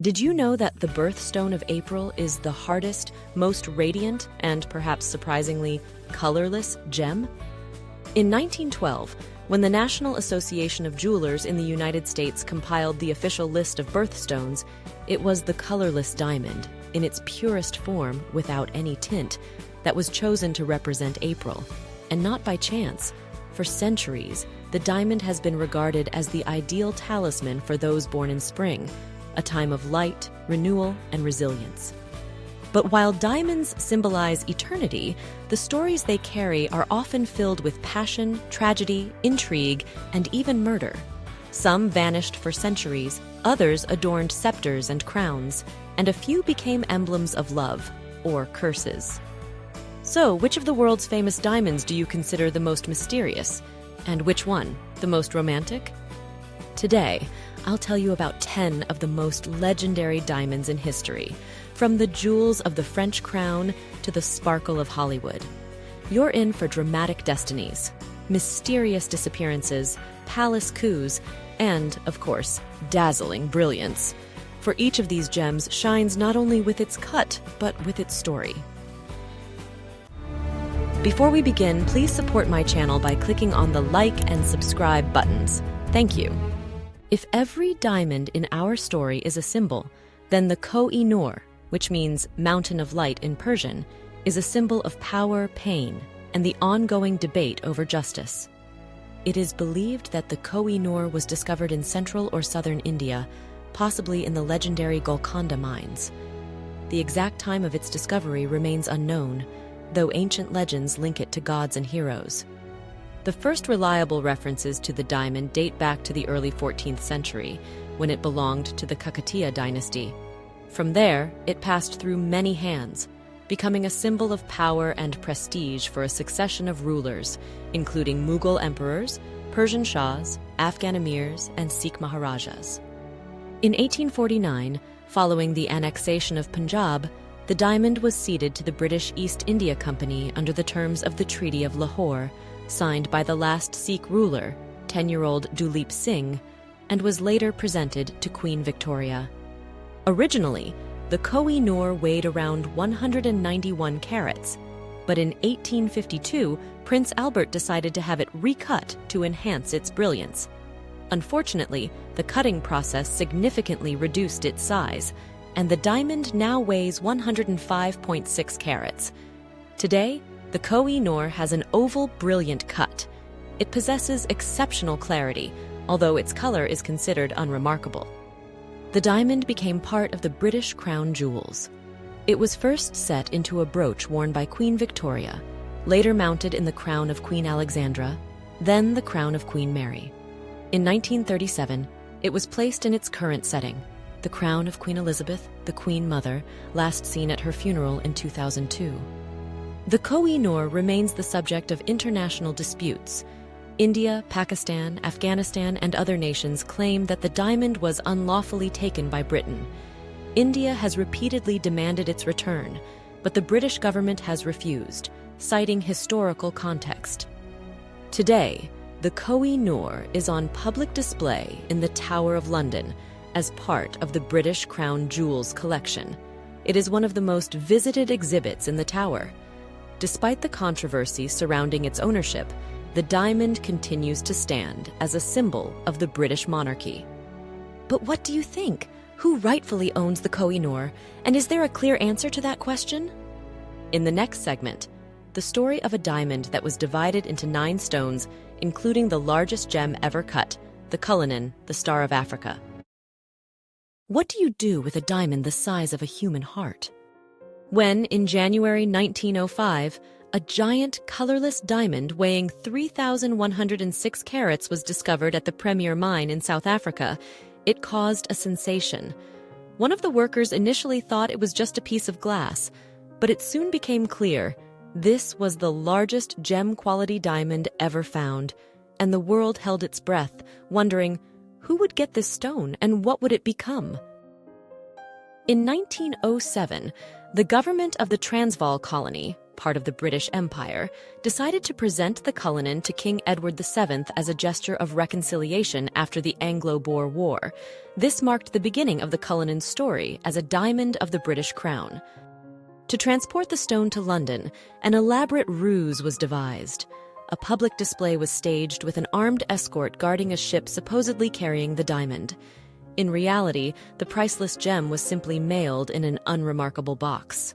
Did you know that the birthstone of April is the hardest, most radiant, and perhaps surprisingly colorless gem? In 1912, when the National Association of Jewelers in the United States compiled the official list of birthstones, it was the colorless diamond, in its purest form, without any tint, that was chosen to represent April. And not by chance. For centuries, the diamond has been regarded as the ideal talisman for those born in spring, a time of light, renewal, and resilience. But while diamonds symbolize eternity, the stories they carry are often filled with passion, tragedy, intrigue, and even murder. Some vanished for centuries, others adorned scepters and crowns, and a few became emblems of love, or curses. So, which of the world's famous diamonds do you consider the most mysterious? And which one, the most romantic? Today, I'll tell you about 10 of the most legendary diamonds in history, from the jewels of the French crown to the sparkle of Hollywood. You're in for dramatic destinies, mysterious disappearances, palace coups, and, of course, dazzling brilliance. For each of these gems shines not only with its cut, but with its story. Before we begin, please support my channel by clicking on the like and subscribe buttons. Thank you. If every diamond in our story is a symbol, then the Koh-i-Noor, which means mountain of light in Persian, is a symbol of power, pain, and the ongoing debate over justice. It is believed that the Koh-i-Noor was discovered in central or southern India, possibly in the legendary Golconda mines. The exact time of its discovery remains unknown, though ancient legends link it to gods and heroes. The first reliable references to the diamond date back to the early 14th century, when it belonged to the Kakatiya dynasty. From there, it passed through many hands, becoming a symbol of power and prestige for a succession of rulers, including Mughal emperors, Persian shahs, Afghan emirs, and Sikh maharajas. In 1849, following the annexation of Punjab, the diamond was ceded to the British East India Company under the terms of the Treaty of Lahore, signed by the last Sikh ruler, 10-year-old Duleep Singh, and was later presented to Queen Victoria. Originally, the Koh-i-Noor weighed around 191 carats, but in 1852, Prince Albert decided to have it recut to enhance its brilliance. Unfortunately, the cutting process significantly reduced its size, and the diamond now weighs 105.6 carats. Today, the Koh-i-Noor has an oval, brilliant cut. It possesses exceptional clarity, although its color is considered unremarkable. The diamond became part of the British crown jewels. It was first set into a brooch worn by Queen Victoria, later mounted in the crown of Queen Alexandra, then the crown of Queen Mary. In 1937, it was placed in its current setting, the crown of Queen Elizabeth, the Queen Mother, last seen at her funeral in 2002. The Koh-i-Noor remains the subject of international disputes. India, Pakistan, Afghanistan, and other nations claim that the diamond was unlawfully taken by Britain. India has repeatedly demanded its return, but the British government has refused, citing historical context. Today, the Koh-i-Noor is on public display in the Tower of London as part of the British Crown Jewels collection. It is one of the most visited exhibits in the Tower. Despite the controversy surrounding its ownership, the diamond continues to stand as a symbol of the British monarchy. But what do you think? Who rightfully owns the Koh-i-Noor, and is there a clear answer to that question? In the next segment, the story of a diamond that was divided into 9 stones, including the largest gem ever cut, the Cullinan, the Star of Africa. What do you do with a diamond the size of a human heart? When, in January 1905, a giant, colorless diamond weighing 3,106 carats was discovered at the Premier Mine in South Africa, it caused a sensation. One of the workers initially thought it was just a piece of glass, but it soon became clear this was the largest gem-quality diamond ever found, and the world held its breath, wondering, who would get this stone and what would it become? In 1907, the government of the Transvaal colony, part of the British Empire, decided to present the Cullinan to King Edward VII as a gesture of reconciliation after the Anglo-Boer War. This marked the beginning of the Cullinan's story as a diamond of the British crown. To transport the stone to London, an elaborate ruse was devised. A public display was staged with an armed escort guarding a ship supposedly carrying the diamond. In reality, the priceless gem was simply mailed in an unremarkable box.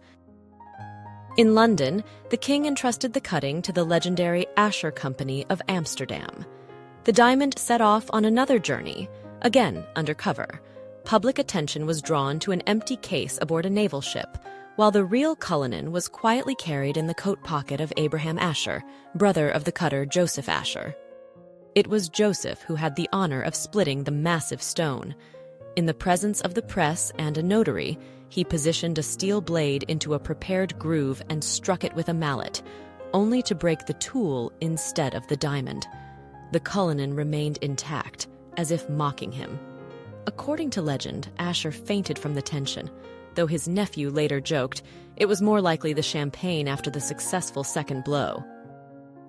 In London, the king entrusted the cutting to the legendary Asher Company of Amsterdam. The diamond set off on another journey, again undercover. Public attention was drawn to an empty case aboard a naval ship, while the real Cullinan was quietly carried in the coat pocket of Abraham Asher, brother of the cutter Joseph Asher. It was Joseph who had the honor of splitting the massive stone. In the presence of the press and a notary, he positioned a steel blade into a prepared groove and struck it with a mallet, only to break the tool instead of the diamond. The Cullinan remained intact, as if mocking him. According to legend, Asher fainted from the tension, though his nephew later joked it was more likely the champagne after the successful second blow.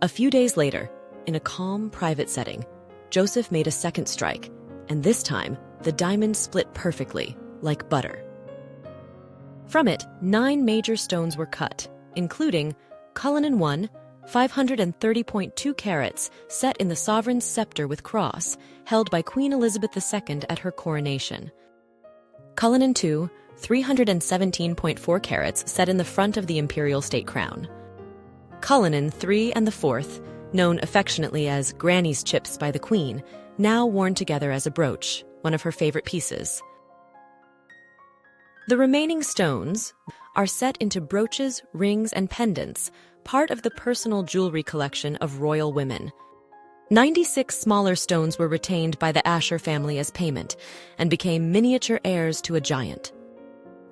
A few days later, in a calm, private setting, Joseph made a second strike, and this time, the diamond split perfectly, like butter. From it, 9 major stones were cut, including Cullinan I, 530.2 carats, set in the sovereign's scepter with cross, held by Queen Elizabeth II at her coronation. Cullinan II, 317.4 carats, set in the front of the imperial state crown. Cullinan III and the Fourth, known affectionately as Granny's chips by the Queen, now worn together as a brooch, one of her favorite pieces. The remaining stones are set into brooches, rings, and pendants, part of the personal jewelry collection of royal women. 96 smaller stones were retained by the Asher family as payment and became miniature heirs to a giant.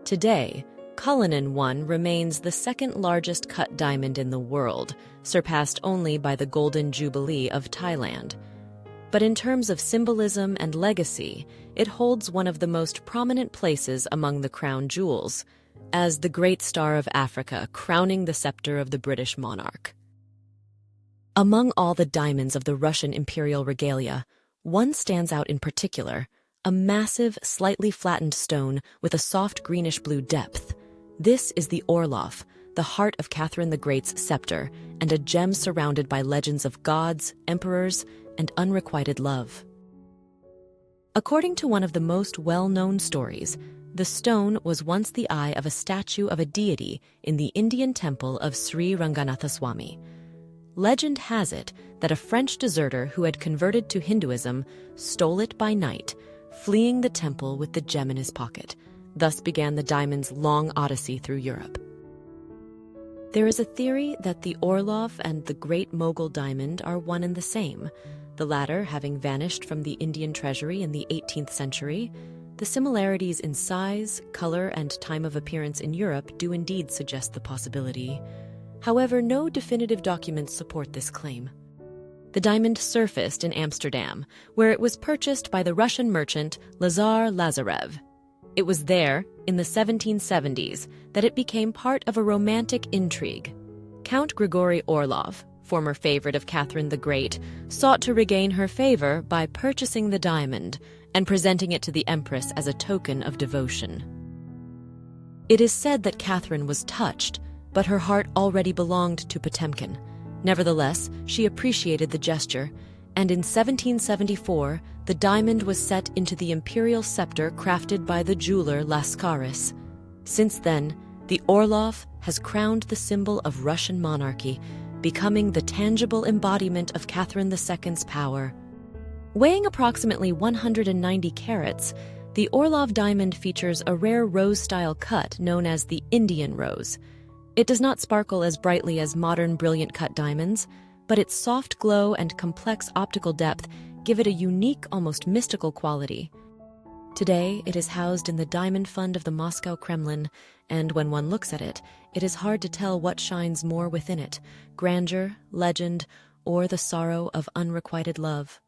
Today, Cullinan I remains the second largest cut diamond in the world, surpassed only by the Golden Jubilee of Thailand. But in terms of symbolism and legacy, it holds one of the most prominent places among the crown jewels, as the Great Star of Africa crowning the scepter of the British monarch. Among all the diamonds of the Russian imperial regalia, one stands out in particular, a massive, slightly flattened stone with a soft greenish-blue depth. This is the Orlov, the heart of Catherine the Great's scepter, and a gem surrounded by legends of gods, emperors, and unrequited love. According to one of the most well-known stories, the stone was once the eye of a statue of a deity in the Indian temple of Sri Ranganathaswamy. Legend has it that a French deserter who had converted to Hinduism stole it by night, fleeing the temple with the gem in his pocket. Thus began the diamond's long odyssey through Europe. There is a theory that the Orlov and the Great Mogul diamond are one and the same, the latter having vanished from the Indian treasury in the 18th century. The similarities in size, color, and time of appearance in Europe do indeed suggest the possibility. However, no definitive documents support this claim. The diamond surfaced in Amsterdam, where it was purchased by the Russian merchant Lazar Lazarev. It was there, in the 1770s, that it became part of a romantic intrigue. Count Grigory Orlov, former favorite of Catherine the Great, sought to regain her favor by purchasing the diamond and presenting it to the Empress as a token of devotion. It is said that Catherine was touched, but her heart already belonged to Potemkin. Nevertheless, she appreciated the gesture, and in 1774, the diamond was set into the imperial scepter crafted by the jeweler Lascaris. Since then, the Orlov has crowned the symbol of Russian monarchy, becoming the tangible embodiment of Catherine II's power. Weighing approximately 190 carats, the Orlov diamond features a rare rose-style cut known as the Indian rose. It does not sparkle as brightly as modern brilliant-cut diamonds, but its soft glow and complex optical depth give it a unique, almost mystical quality. Today, it is housed in the Diamond Fund of the Moscow Kremlin, and when one looks at it, it is hard to tell what shines more within it, grandeur, legend, or the sorrow of unrequited love.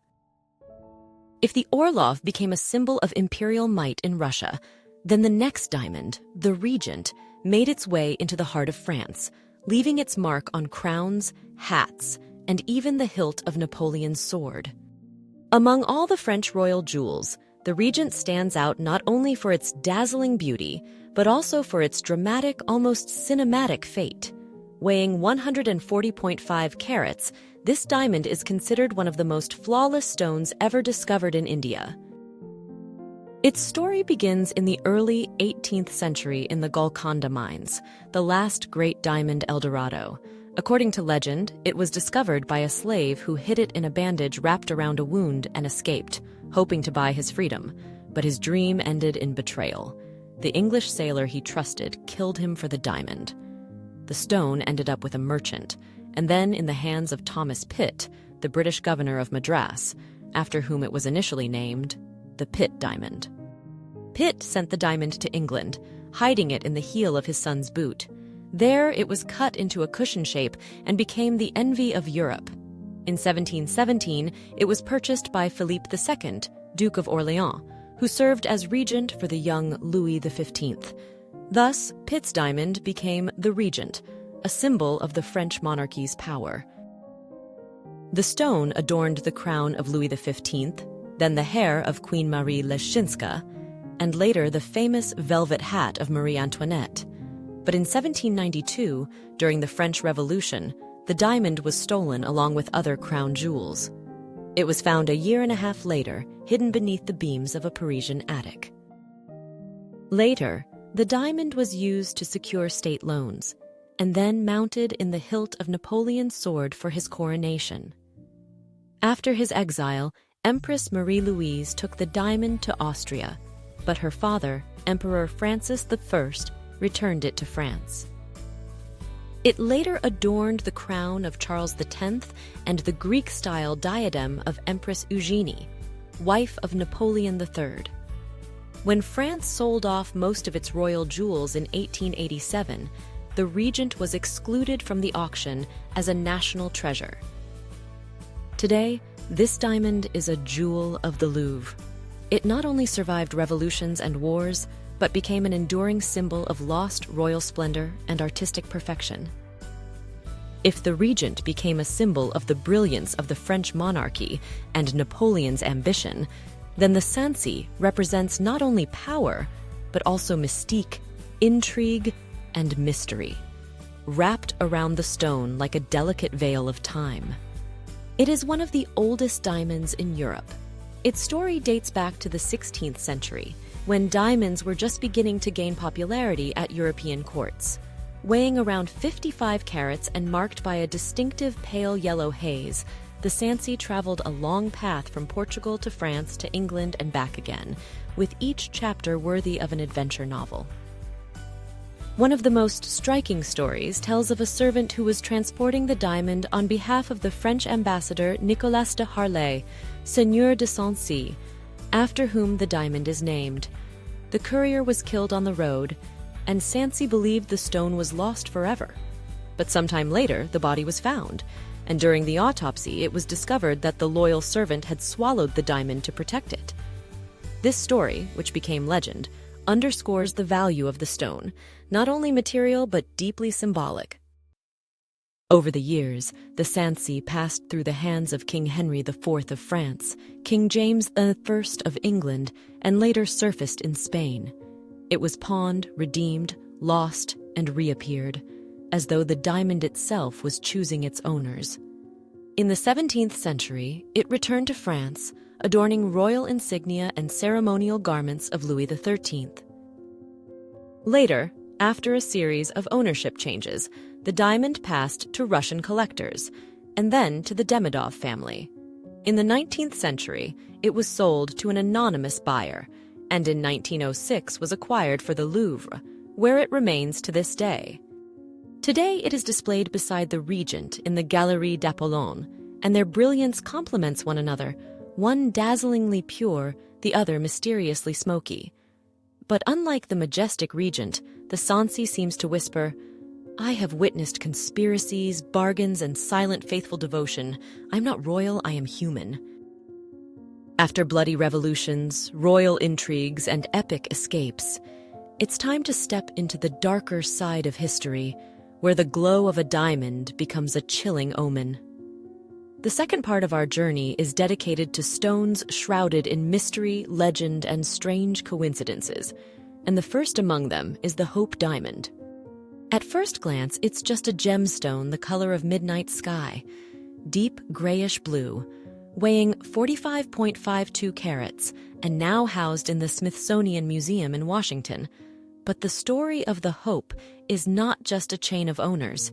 If the Orlov became a symbol of imperial might in Russia, then the next diamond, the Regent, made its way into the heart of France, leaving its mark on crowns, hats, and even the hilt of Napoleon's sword. Among all the French royal jewels, the Regent stands out not only for its dazzling beauty, but also for its dramatic, almost cinematic fate. Weighing 140.5 carats, this diamond is considered one of the most flawless stones ever discovered in India. Its story begins in the early 18th century in the Golconda mines, the last great diamond El Dorado. According to legend, it was discovered by a slave who hid it in a bandage wrapped around a wound and escaped, hoping to buy his freedom. But his dream ended in betrayal. The English sailor he trusted killed him for the diamond. The stone ended up with a merchant, and then in the hands of Thomas Pitt, the British governor of Madras, after whom it was initially named the Pitt Diamond. Pitt sent the diamond to England, hiding it in the heel of his son's boot. There, it was cut into a cushion shape and became the envy of Europe. In 1717, it was purchased by Philippe II, Duke of Orleans, who served as regent for the young Louis XV. Thus, Pitt's diamond became the Regent, a symbol of the French monarchy's power. The stone adorned the crown of Louis XV, then the hair of Queen Marie Leczinska, and later the famous velvet hat of Marie Antoinette. But in 1792, during the French Revolution, the diamond was stolen along with other crown jewels. It was found a year and a half later, hidden beneath the beams of a Parisian attic. Later, the diamond was used to secure state loans, and then mounted in the hilt of Napoleon's sword for his coronation. After his exile, Empress Marie-Louise took the diamond to Austria, but her father, Emperor Francis I, returned it to France. It later adorned the crown of Charles X and the Greek-style diadem of Empress Eugenie, wife of Napoleon III. When France sold off most of its royal jewels in 1887, the Regent was excluded from the auction as a national treasure. Today, this diamond is a jewel of the Louvre. It not only survived revolutions and wars, but became an enduring symbol of lost royal splendor and artistic perfection. If the Regent became a symbol of the brilliance of the French monarchy and Napoleon's ambition, then the Sancy represents not only power, but also mystique, intrigue, and mystery, wrapped around the stone like a delicate veil of time. It is one of the oldest diamonds in Europe. Its story dates back to the 16th century, when diamonds were just beginning to gain popularity at European courts. Weighing around 55 carats and marked by a distinctive pale yellow haze, the Sancy traveled a long path from Portugal to France to England and back again, with each chapter worthy of an adventure novel. One of the most striking stories tells of a servant who was transporting the diamond on behalf of the French ambassador Nicolas de Harlay, Seigneur de Sancy, after whom the diamond is named. The courier was killed on the road, and Sancy believed the stone was lost forever. But sometime later, the body was found, and during the autopsy, it was discovered that the loyal servant had swallowed the diamond to protect it. This story, which became legend, underscores the value of the stone, not only material but deeply symbolic. Over the years, the Sancy passed through the hands of King Henry IV of France, King James I of England, and later surfaced in Spain. It was pawned, redeemed, lost, and reappeared, as though the diamond itself was choosing its owners. In the 17th century, it returned to France, adorning royal insignia and ceremonial garments of Louis XIII. Later, after a series of ownership changes, the diamond passed to Russian collectors, and then to the Demidov family. In the 19th century, it was sold to an anonymous buyer, and in 1906 was acquired for the Louvre, where it remains to this day. Today, it is displayed beside the Regent in the Galerie d'Apollon, and their brilliance complements one another, one dazzlingly pure, the other mysteriously smoky. But unlike the majestic Regent, the Sancy seems to whisper, "I have witnessed conspiracies, bargains, and silent faithful devotion. I'm not royal, I am human." After bloody revolutions, royal intrigues, and epic escapes, it's time to step into the darker side of history, where the glow of a diamond becomes a chilling omen. The second part of our journey is dedicated to stones shrouded in mystery, legend, and strange coincidences, and the first among them is the Hope Diamond. At first glance, it's just a gemstone the color of midnight sky, deep grayish blue, weighing 45.52 carats, and now housed in the Smithsonian Museum in Washington. But the story of the Hope is not just a chain of owners.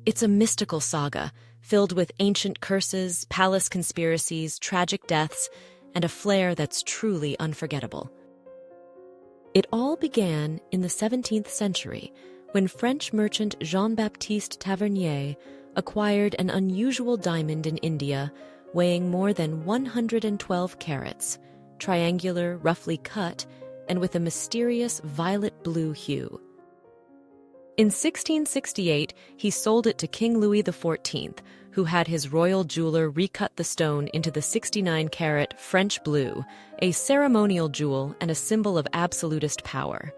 It's a mystical saga filled with ancient curses, palace conspiracies, tragic deaths, and a flair that's truly unforgettable. It all began in the 17th century when French merchant Jean-Baptiste Tavernier acquired an unusual diamond in India weighing more than 112 carats, triangular, roughly cut, and with a mysterious violet-blue hue. In 1668, he sold it to King Louis XIV, who had his royal jeweler recut the stone into the 69-carat French blue, a ceremonial jewel and a symbol of absolutist power.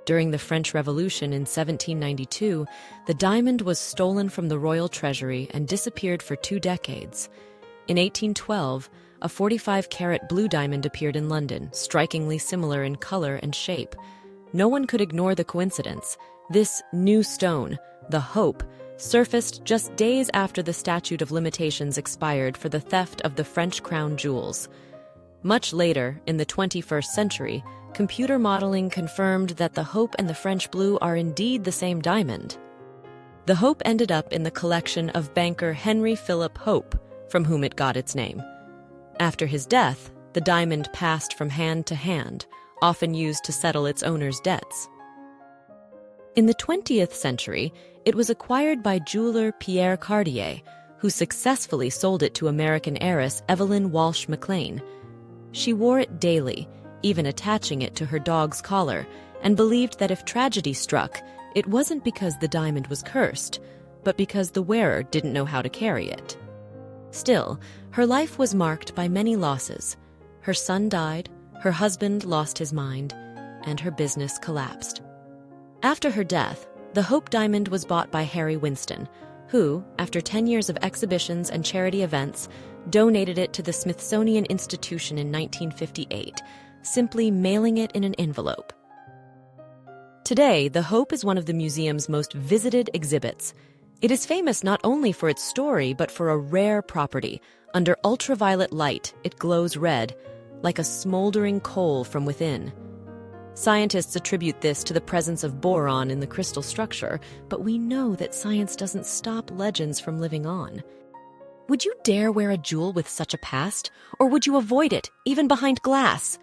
During the French Revolution in 1792, the diamond was stolen from the royal treasury and disappeared for 2 decades. In 1812, a 45-carat blue diamond appeared in London, strikingly similar in color and shape. No one could ignore the coincidence. This new stone, the Hope, surfaced just days after the statute of limitations expired for the theft of the French crown jewels. Much later, in the 21st century, computer modeling confirmed that the Hope and the French blue are indeed the same diamond. The Hope ended up in the collection of banker Henry Philip Hope, from whom it got its name. After his death, the diamond passed from hand to hand, often used to settle its owner's debts. In the 20th century, it was acquired by jeweler Pierre Cartier, who successfully sold it to American heiress Evelyn Walsh McLean. She wore it daily, even attaching it to her dog's collar, and believed that if tragedy struck, it wasn't because the diamond was cursed, but because the wearer didn't know how to carry it. Still, her life was marked by many losses. Her son died, her husband lost his mind, and her business collapsed. After her death, the Hope Diamond was bought by Harry Winston, who, after 10 years of exhibitions and charity events, donated it to the Smithsonian Institution in 1958, simply mailing it in an envelope. Today, the Hope is one of the museum's most visited exhibits. It is famous not only for its story, but for a rare property. Under ultraviolet light, it glows red, like a smoldering coal from within. Scientists attribute this to the presence of boron in the crystal structure, but we know that science doesn't stop legends from living on. Would you dare wear a jewel with such a past? Or would you avoid it, even behind glass?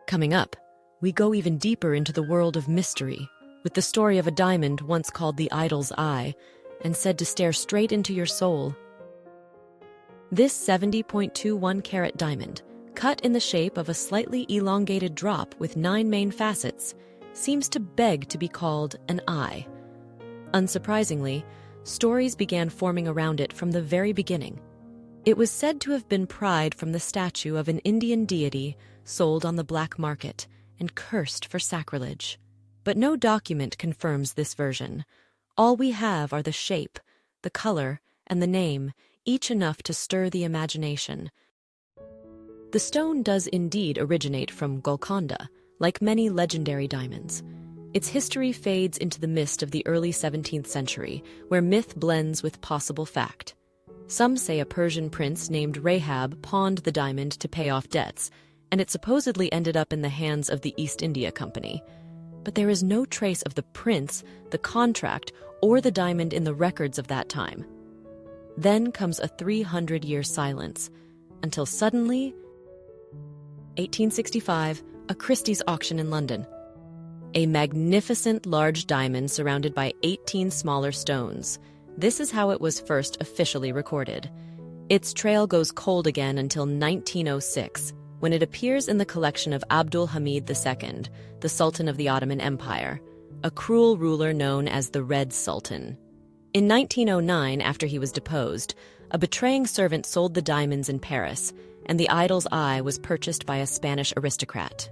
Coming up, we go even deeper into the world of mystery, with the story of a diamond once called the idol's eye, and said to stare straight into your soul. This 70.21-carat diamond, cut in the shape of a slightly elongated drop with 9 main facets, seems to beg to be called an eye. Unsurprisingly, stories began forming around it from the very beginning. It was said to have been pried from the statue of an Indian deity sold on the black market and cursed for sacrilege. But no document confirms this version. All we have are the shape, the color, and the name, each enough to stir the imagination. The stone does indeed originate from Golconda, like many legendary diamonds. Its history fades into the mist of the early 17th century, where myth blends with possible fact. Some say a Persian prince named Rahab pawned the diamond to pay off debts, and it supposedly ended up in the hands of the East India Company. But there is no trace of the prince, the contract, or the diamond in the records of that time. Then comes a 300-year silence, until suddenly, 1865, a Christie's auction in London. A magnificent large diamond surrounded by 18 smaller stones. This is how it was first officially recorded. Its trail goes cold again until 1906, when it appears in the collection of Abdul Hamid II, the Sultan of the Ottoman Empire, a cruel ruler known as the Red Sultan. In 1909, after he was deposed, a betraying servant sold the diamonds in Paris, and the idol's eye was purchased by a Spanish aristocrat.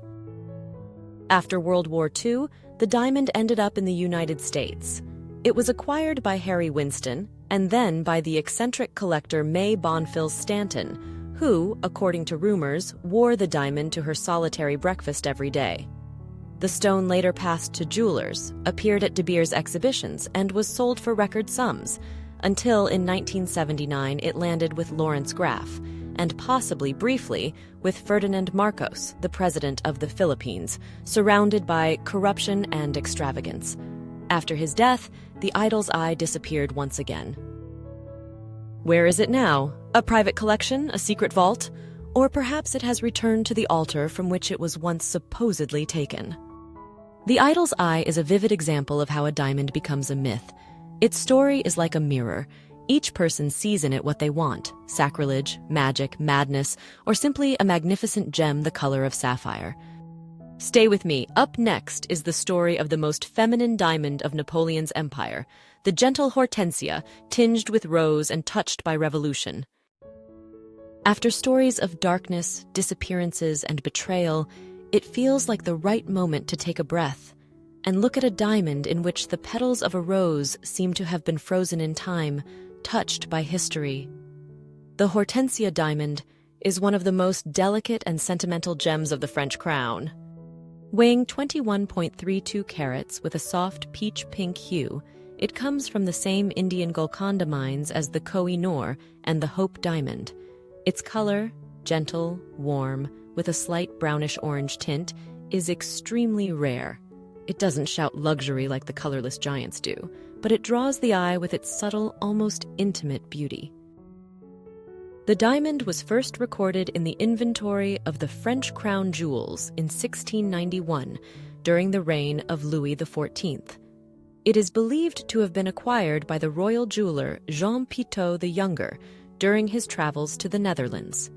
After World War II, the diamond ended up in the United States. It was acquired by Harry Winston and then by the eccentric collector May Bonfils Stanton, who, according to rumors, wore the diamond to her solitary breakfast every day. The stone later passed to jewelers, appeared at De Beers exhibitions, and was sold for record sums, until in 1979 it landed with Lawrence Graff, and possibly briefly with Ferdinand Marcos, the president of the Philippines, surrounded by corruption and extravagance. After his death, the idol's eye disappeared once again. Where is it now? A private collection? A secret vault? Or perhaps it has returned to the altar from which it was once supposedly taken. The idol's eye is a vivid example of how a diamond becomes a myth. Its story is like a mirror. Each person sees in it what they want: sacrilege, magic, madness, or simply a magnificent gem the color of sapphire. Stay with me. Up next is the story of the most feminine diamond of Napoleon's empire, the gentle Hortensia, tinged with rose and touched by revolution. After stories of darkness, disappearances, and betrayal, it feels like the right moment to take a breath and look at a diamond in which the petals of a rose seem to have been frozen in time, touched by history. The Hortensia Diamond is one of the most delicate and sentimental gems of the French crown. Weighing 21.32 carats with a soft peach-pink hue, it comes from the same Indian Golconda mines as the Koh-i-Noor and the Hope Diamond. Its color, gentle, warm, with a slight brownish-orange tint, is extremely rare. It doesn't shout luxury like the colorless giants do, but it draws the eye with its subtle, almost intimate beauty. The diamond was first recorded in the inventory of the French crown jewels in 1691, during the reign of Louis XIV. It is believed to have been acquired by the royal jeweler Jean Pitot the Younger during his travels to the Netherlands.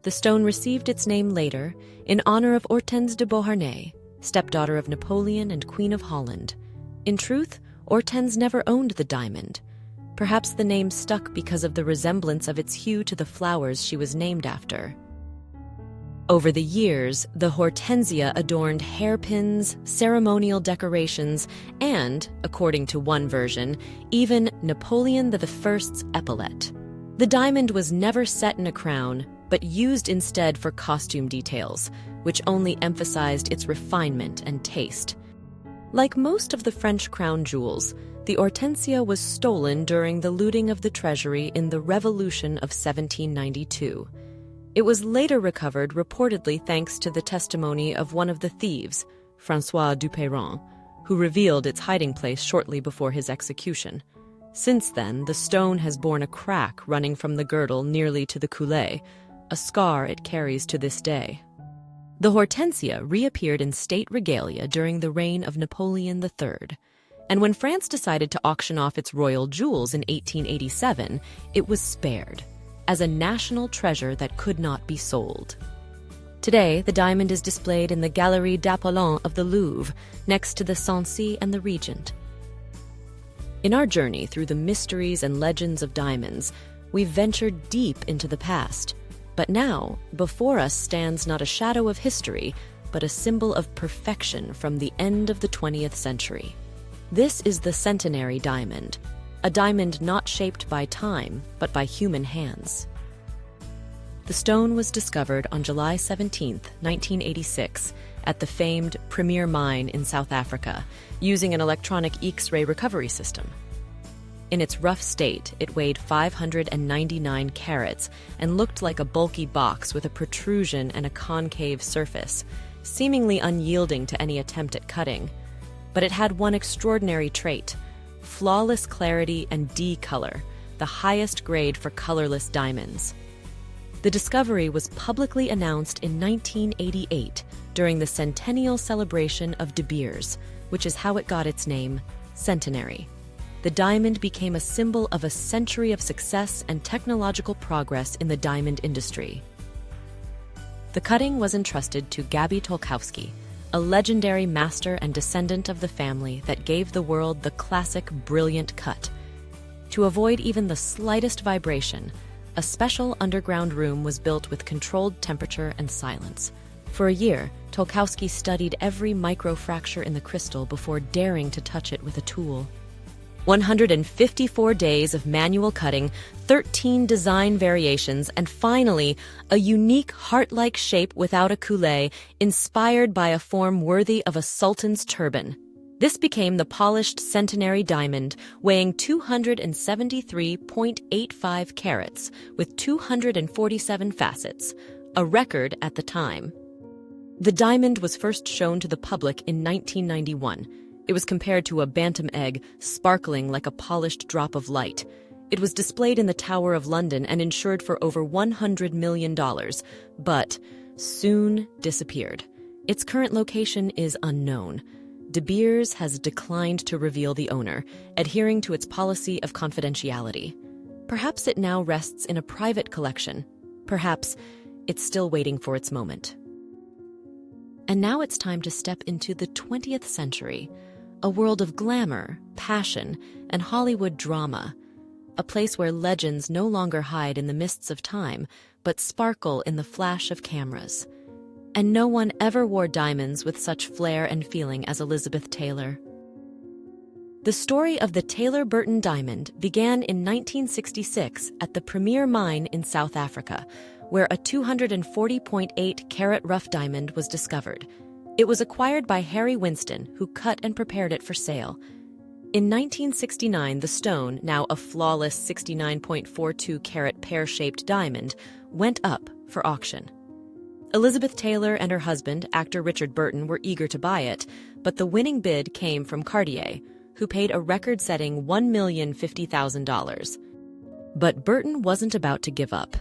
The stone received its name later in honor of Hortense de Beauharnais, stepdaughter of Napoleon and Queen of Holland. In truth, Hortense never owned the diamond. Perhaps the name stuck because of the resemblance of its hue to the flowers she was named after. Over the years, the Hortensia adorned hairpins, ceremonial decorations, and, according to one version, even Napoleon I's epaulet. The diamond was never set in a crown, but used instead for costume details, which only emphasized its refinement and taste. Like most of the French crown jewels, the Hortensia was stolen during the looting of the treasury in the Revolution of 1792. It was later recovered reportedly thanks to the testimony of one of the thieves, François Dupeyron, who revealed its hiding place shortly before his execution. Since then, the stone has borne a crack running from the girdle nearly to the coulee, a scar it carries to this day. The Hortensia reappeared in state regalia during the reign of Napoleon III, and when France decided to auction off its royal jewels in 1887, it was spared, as a national treasure that could not be sold. Today, the diamond is displayed in the Galerie d'Apollon of the Louvre, next to the Sancy and the Regent. In our journey through the mysteries and legends of diamonds, we've ventured deep into the past. But now, before us stands not a shadow of history, but a symbol of perfection from the end of the 20th century. This is the Centenary Diamond, a diamond not shaped by time, but by human hands. The stone was discovered on July 17, 1986, at the famed Premier Mine in South Africa, using an electronic X-ray recovery system. In its rough state, it weighed 599 carats and looked like a bulky box with a protrusion and a concave surface, seemingly unyielding to any attempt at cutting. But it had one extraordinary trait: flawless clarity and D color, the highest grade for colorless diamonds. The discovery was publicly announced in 1988 during the centennial celebration of De Beers, which is how it got its name, Centenary. The diamond became a symbol of a century of success and technological progress in the diamond industry. The cutting was entrusted to Gabi Tolkowski, a legendary master and descendant of the family that gave the world the classic brilliant cut. To avoid even the slightest vibration, a special underground room was built with controlled temperature and silence, For a year, Tolkowski studied every microfracture in the crystal before daring to touch it with a tool. 154 days of manual cutting, 13 design variations, and finally, a unique heart-like shape without a coulee, inspired by a form worthy of a sultan's turban. This became the polished Centenary Diamond, weighing 273.85 carats, with 247 facets, a record at the time. The diamond was first shown to the public in 1991. It was compared to a bantam egg, sparkling like a polished drop of light. It was displayed in the Tower of London and insured for over $100 million, but soon disappeared. Its current location is unknown. De Beers has declined to reveal the owner, adhering to its policy of confidentiality. Perhaps it now rests in a private collection. Perhaps it's still waiting for its moment. And now it's time to step into the 20th century, a world of glamour, passion, and Hollywood drama, a place where legends no longer hide in the mists of time, but sparkle in the flash of cameras. And no one ever wore diamonds with such flair and feeling as Elizabeth Taylor. The story of the Taylor-Burton Diamond began in 1966 at the Premier Mine in South Africa, where a 240.8-carat rough diamond was discovered. It was acquired by Harry Winston, who cut and prepared it for sale. In 1969, the stone, now a flawless 69.42-carat pear-shaped diamond, went up for auction. Elizabeth Taylor and her husband, actor Richard Burton, were eager to buy it, but the winning bid came from Cartier, who paid a record-setting $1,050,000. But Burton wasn't about to give up.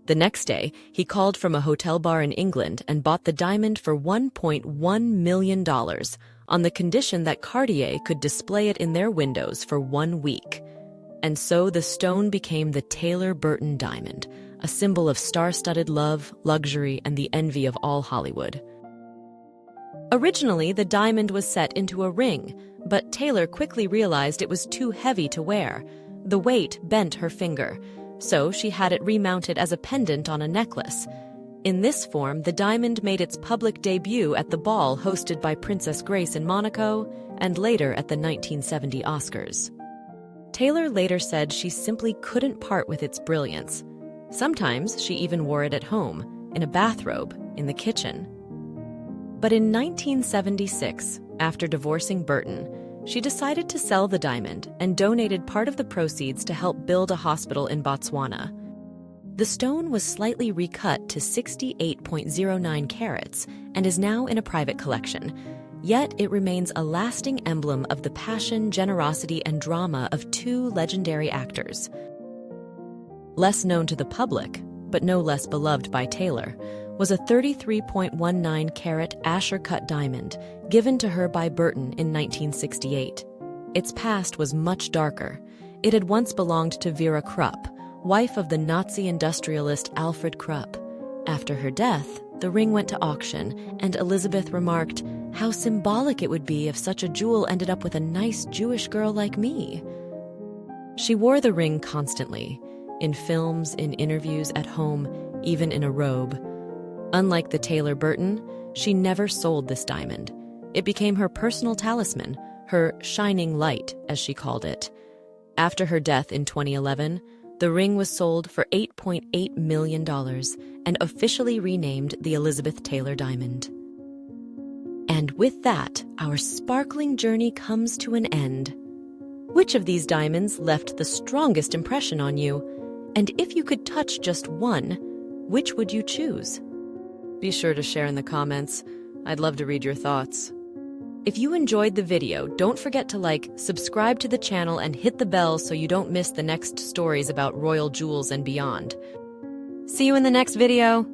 The next day, he called from a hotel bar in England and bought the diamond for $1.1 million, on the condition that Cartier could display it in their windows for 1 week. And so the stone became the Taylor-Burton Diamond, a symbol of star-studded love, luxury, and the envy of all Hollywood. Originally, the diamond was set into a ring, but Taylor quickly realized it was too heavy to wear. The weight bent her finger, so she had it remounted as a pendant on a necklace. In this form, the diamond made its public debut at the ball hosted by Princess Grace in Monaco, and later at the 1970 Oscars. Taylor later said she simply couldn't part with its brilliance. Sometimes she even wore it at home, in a bathrobe, in the kitchen. But in 1976, after divorcing Burton, she decided to sell the diamond and donated part of the proceeds to help build a hospital in Botswana. The stone was slightly recut to 68.09 carats and is now in a private collection, yet it remains a lasting emblem of the passion, generosity, and drama of two legendary actors. Less known to the public, but no less beloved by Taylor, was a 33.19-carat Asher-cut diamond given to her by Burton in 1968. Its past was much darker. It had once belonged to Vera Krupp, wife of the Nazi industrialist Alfred Krupp. After her death, the ring went to auction, and Elizabeth remarked, "How symbolic it would be if such a jewel ended up with a nice Jewish girl like me." She wore the ring constantly, in films, in interviews, at home, even in a robe. Unlike the Taylor-Burton, she never sold this diamond. It became her personal talisman, her shining light, as she called it. After her death in 2011, the ring was sold for $8.8 million and officially renamed the Elizabeth Taylor Diamond. And with that, our sparkling journey comes to an end. Which of these diamonds left the strongest impression on you? And if you could touch just one, which would you choose? Be sure to share in the comments. I'd love to read your thoughts. If you enjoyed the video, don't forget to like, subscribe to the channel, and hit the bell so you don't miss the next stories about royal jewels and beyond. See you in the next video!